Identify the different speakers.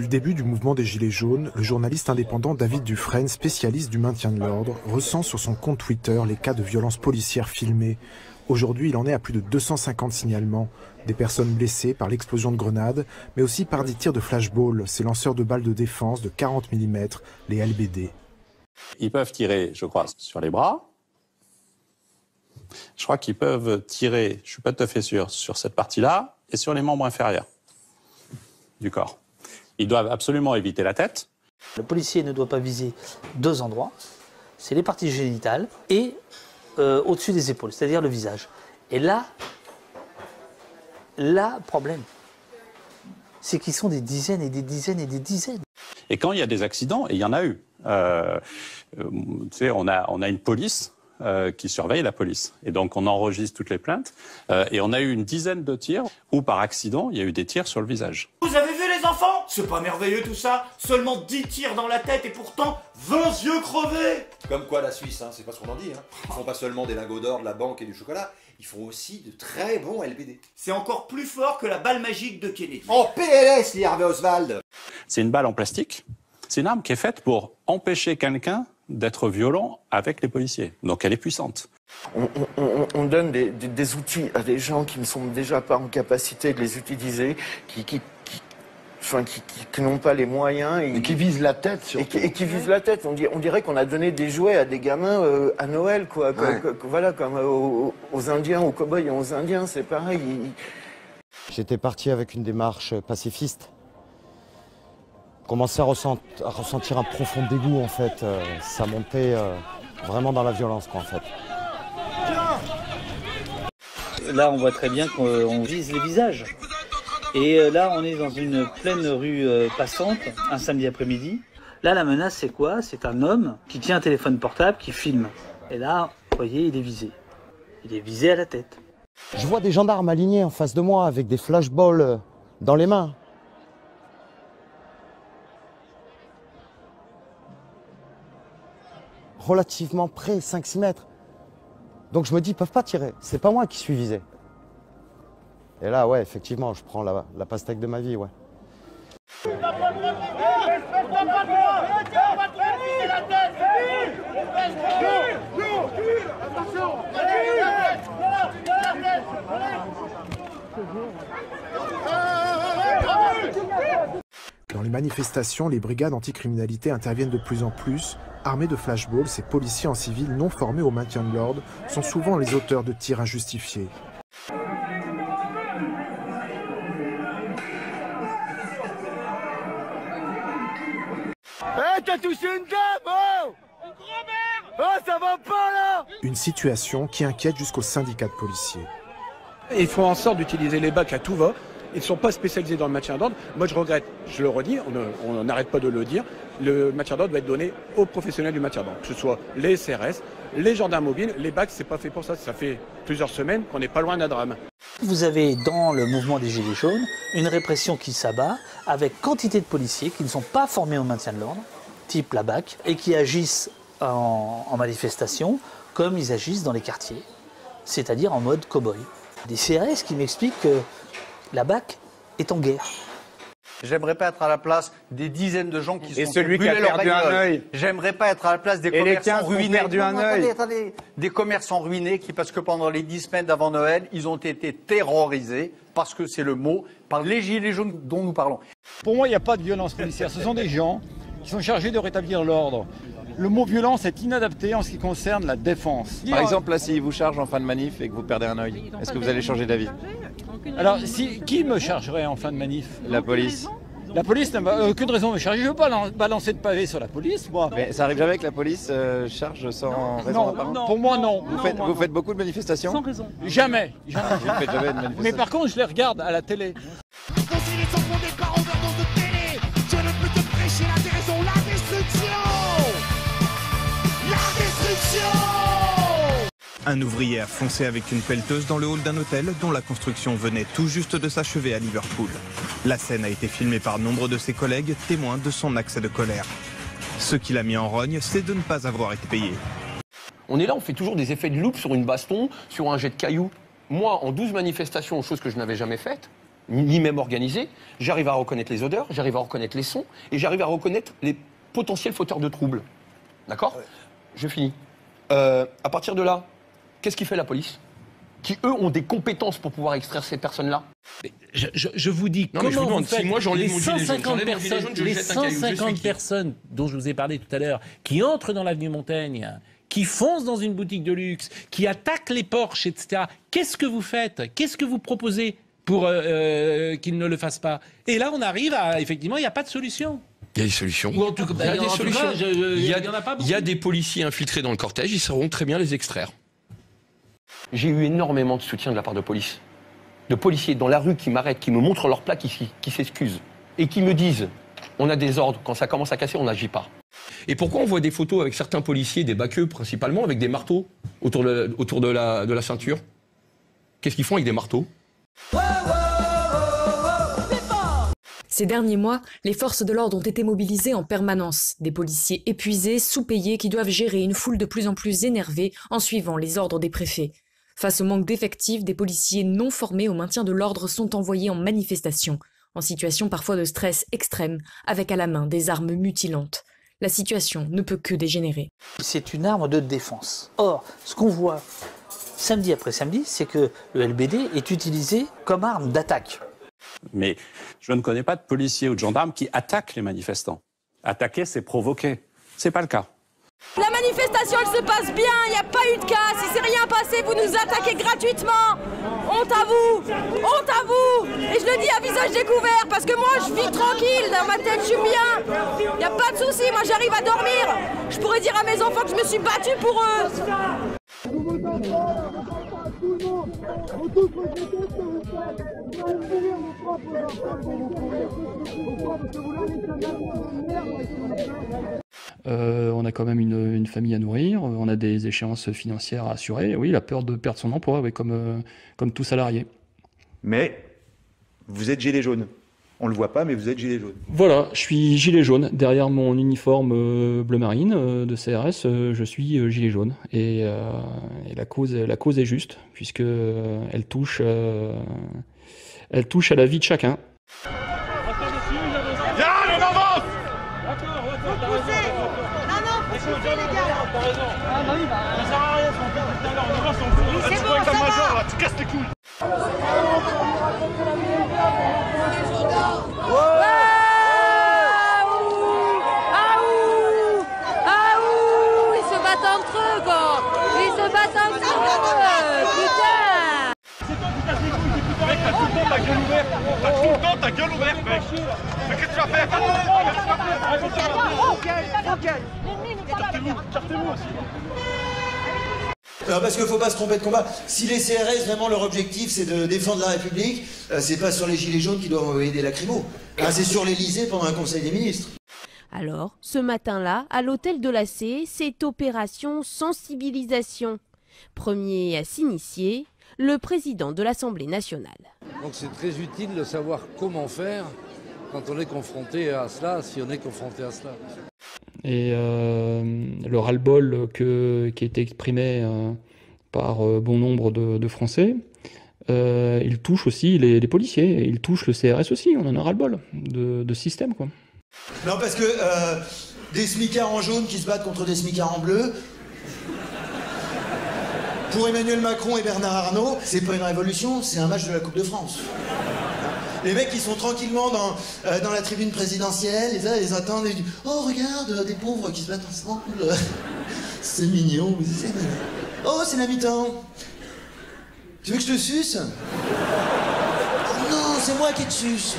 Speaker 1: le début du mouvement des Gilets jaunes, le journaliste indépendant David Dufresne, spécialiste du maintien de l'ordre, recense sur son compte Twitter les cas de violences policières filmés. Aujourd'hui, il en est à plus de 250 signalements. Des personnes blessées par l'explosion de grenades, mais aussi par des tirs de flashball, ces lanceurs de balles de défense de 40 mm, les LBD.
Speaker 2: Ils peuvent tirer, je crois, sur les bras. Je crois qu'ils peuvent tirer, je ne suis pas tout à fait sûr, sur cette partie-là et sur les membres inférieurs du corps. Ils doivent absolument éviter la tête.
Speaker 3: Le policier ne doit pas viser deux endroits, c'est les parties génitales et au-dessus des épaules, c'est-à-dire le visage. Et là, problème, c'est qu'ils sont des dizaines et des dizaines et des dizaines.
Speaker 2: Et quand il y a des accidents, et il y en a eu, tu sais, on a une police qui surveille la police. Et donc on enregistre toutes les plaintes. Et on a eu une dizaine de tirs où par accident, il y a eu des tirs sur le visage.
Speaker 4: Vous avez vu les enfants? C'est pas merveilleux tout ça? Seulement 10 tirs dans la tête et pourtant 20 yeux crevés.
Speaker 5: Comme quoi la Suisse, hein, c'est pas ce qu'on en dit. Hein. Ils font pas seulement des lingots d'or, de la banque et du chocolat, ils font aussi de très bons LBD.
Speaker 4: C'est encore plus fort que la balle magique de Kennedy.
Speaker 5: En PLS, les Harvey Oswald.
Speaker 2: C'est une balle en plastique. C'est une arme qui est faite pour empêcher quelqu'un d'être violent avec les policiers. Donc elle est puissante.
Speaker 6: On donne des outils à des gens qui ne sont déjà pas en capacité de les utiliser, qui n'ont pas les moyens. Et qui visent la tête, surtout. Et qui visent la tête. On dirait qu'on a donné des jouets à des gamins à Noël, quoi. Ouais. Voilà, comme aux Indiens, aux cow-boys et aux Indiens, c'est pareil.
Speaker 7: J'étais parti avec une démarche pacifiste. Commençais à ressentir un profond dégoût, en fait. Ça montait vraiment dans la violence, quoi, en fait.
Speaker 3: Là, on voit très bien qu'on vise les visages. Et là, on est dans une pleine rue passante, un samedi après-midi. Là, la menace, c'est quoi? C'est un homme qui tient un téléphone portable, qui filme. Et là, vous voyez, il est visé. Il est visé à la tête.
Speaker 7: Je vois des gendarmes alignés en face de moi avec des flashballs dans les mains. Relativement près, 5-6 mètres. Donc je me dis, ils peuvent pas tirer. C'est pas moi qui suis visé. Et là, ouais, effectivement, je prends la pastèque de ma vie, ouais.
Speaker 1: Dans les manifestations, les brigades anticriminalité interviennent de plus en plus. Armés de flashballs, ces policiers en civil non formés au maintien de l'ordre sont souvent les auteurs de tirs injustifiés.
Speaker 6: T'as touché une dame, oh! Oh, ça va pas, là!
Speaker 1: Une situation qui inquiète jusqu'aux syndicats de policiers.
Speaker 8: Ils font en sorte d'utiliser les bacs à tout va. Ils ne sont pas spécialisés dans le maintien d'ordre. Moi, je regrette, je le redis, on n'arrête pas de le dire, le maintien d'ordre va être donné aux professionnels du maintien d'ordre, que ce soit les CRS, les gendarmes mobiles. Les bacs, c'est pas fait pour ça. Ça fait plusieurs semaines qu'on n'est pas loin d'un drame.
Speaker 3: Vous avez dans le mouvement des Gilets jaunes une répression qui s'abat avec quantité de policiers qui ne sont pas formés au maintien de l'ordre, type la BAC, et qui agissent en manifestation comme ils agissent dans les quartiers, c'est-à-dire en mode cow-boy. Des CRS qui m'expliquent que la BAC est en guerre.
Speaker 9: J'aimerais pas être à la place des dizaines de gens qui sont
Speaker 10: celui qui a perdu un œil.
Speaker 9: J'aimerais pas être à la place des commerçants ruinés. Attendez, des commerçants ruinés qui, parce que pendant les 10 semaines d'avant Noël, ils ont été terrorisés, parce que c'est le mot, par les gilets jaunes dont nous parlons.
Speaker 10: Pour moi, il n'y a pas de violence policière. Ce sont des gens qui sont chargés de rétablir l'ordre. Le mot violence est inadapté en ce qui concerne la défense.
Speaker 11: Par exemple, là, s'il vous charge en fin de manif et que vous perdez un œil, est-ce que vous allez changer d'avis?
Speaker 10: Alors, qui me chargerait en fin de manif?
Speaker 11: La police.
Speaker 10: La police n'a aucune raison de me charger. Je ne veux pas balancer de pavé sur la police, moi.
Speaker 11: Mais ça arrive jamais que la police charge sans raison apparente?
Speaker 10: Non, pour moi, non.
Speaker 11: Vous faites beaucoup de manifestations?
Speaker 10: Sans raison. Jamais.
Speaker 11: Vous ne faites jamais de manifestations.
Speaker 10: Mais par contre, je les regarde à la télé.
Speaker 12: Un ouvrier a foncé avec une pelleteuse dans le hall d'un hôtel dont la construction venait tout juste de s'achever à Liverpool. La scène a été filmée par nombre de ses collègues, témoins de son accès de colère. Ce qui l'a mis en rogne, c'est de ne pas avoir été payé.
Speaker 13: On est là, on fait toujours des effets de loupe sur une baston, sur un jet de cailloux. Moi, en 12 manifestations, chose que je n'avais jamais faite, ni même organisé, j'arrive à reconnaître les odeurs, j'arrive à reconnaître les sons, et j'arrive à reconnaître les potentiels fauteurs de troubles. D'accord ? Je finis. À partir de là, qu'est-ce qui fait la police ? Qui, eux, ont des compétences pour pouvoir extraire ces personnes-là.
Speaker 14: Je vous dis,
Speaker 13: non,
Speaker 14: comment
Speaker 13: je vous demande,
Speaker 14: vous faites
Speaker 13: si moi j'enlève mon gilet jaune,
Speaker 14: les 150 personnes dont je vous ai parlé tout à l'heure, qui entrent dans l'avenue Montaigne, qui foncent dans une boutique de luxe, qui attaquent les Porsche, etc. Qu'est-ce que vous faites ? Qu'est-ce que vous proposez pour qu'ils ne le fassent pas ? Et là, on arrive à... Effectivement, il n'y a pas de solution.
Speaker 13: Il y a des solutions.
Speaker 14: Ou en tout cas,
Speaker 13: il y a des solutions.
Speaker 14: Il y en a pas beaucoup.
Speaker 13: Il y a des policiers infiltrés dans le cortège, ils sauront très bien les extraire. J'ai eu énormément de soutien de la part de police. De policiers dans la rue qui m'arrêtent, qui me montrent leur plaque ici, qui s'excusent. Et qui me disent, on a des ordres, quand ça commence à casser, on n'agit pas. Et pourquoi on voit des photos avec certains policiers, des baqueux principalement, avec des marteaux autour de la ceinture? Qu'est-ce qu'ils font avec des marteaux?
Speaker 15: Ces derniers mois, les forces de l'ordre ont été mobilisées en permanence. Des policiers épuisés, sous-payés, qui doivent gérer une foule de plus en plus énervée en suivant les ordres des préfets. Face au manque d'effectifs, des policiers non formés au maintien de l'ordre sont envoyés en manifestation, en situation parfois de stress extrême, avec à la main des armes mutilantes. La situation ne peut que dégénérer.
Speaker 3: C'est une arme de défense. Or, ce qu'on voit samedi après samedi, c'est que le LBD est utilisé comme arme d'attaque.
Speaker 2: Mais je ne connais pas de policiers ou de gendarmes qui attaquent les manifestants. Attaquer, c'est provoquer. C'est pas le cas.
Speaker 16: La manifestation, elle se passe bien, il n'y a pas eu de casse, il s'est rien passé, vous nous attaquez gratuitement. Honte à vous, honte à vous. Et je le dis à visage découvert, parce que moi je vis tranquille, dans ma tête je suis bien. Il n'y a pas de souci, moi j'arrive à dormir. Je pourrais dire à mes enfants que je me suis battue pour eux.
Speaker 17: On a quand même une famille à nourrir, on a des échéances financières à assurer. Oui, la peur de perdre son emploi, oui, comme tout salarié.
Speaker 18: Mais vous êtes gilet jaune. On ne le voit pas, mais vous êtes gilet jaune.
Speaker 17: Voilà, je suis gilet jaune. Derrière mon uniforme bleu marine de CRS, je suis gilet jaune. Et la cause est juste, puisque elle touche à la vie de chacun.
Speaker 16: Poussez les gars. T'as raison. Ah bah oui, bah ça sert à rien ce qu'on fait tout à l'heure. On va s'en foutre. C'est bon, ça va.
Speaker 18: Tu casses les couilles.
Speaker 16: Ils se battent entre eux, quoi. Ils se battent entre eux. Putain.
Speaker 18: C'est toi qui casses les couilles, c'est putain. Mec, t'as tout le temps ta gueule ouverte. T'as tout le temps ta gueule ouverte, mec. Mais qu'est-ce que tu vas faire?
Speaker 19: Parce qu'il ne faut pas se tromper de combat. Si les CRS, vraiment leur objectif, c'est de défendre la République, c'est pas sur les gilets jaunes qui doivent envoyer des lacrymos. C'est sur l'Élysée pendant un conseil des ministres.
Speaker 20: Alors, ce matin-là, à l'hôtel de la C, c'est opération sensibilisation. Premier à s'initier, le président de l'Assemblée nationale.
Speaker 21: Donc c'est très utile de savoir comment faire quand on est confronté à cela, si on est confronté à cela.
Speaker 17: Et le ras-le-bol qui a été exprimé par bon nombre de Français, il touche aussi les policiers, il touche le CRS aussi, on en a ras-le-bol de système, quoi.
Speaker 19: Non, parce que des smicards en jaune qui se battent contre des smicards en bleu, pour Emmanuel Macron et Bernard Arnault, c'est pas une révolution, c'est un match de la Coupe de France. Les mecs qui sont tranquillement dans la tribune présidentielle, et ça, ils attendent, et ils disent « Oh, regarde, des pauvres qui se battent ensemble, c'est mignon. Oh, c'est la mi-temps. Tu veux que je te suce? Oh non, c'est moi qui te suce.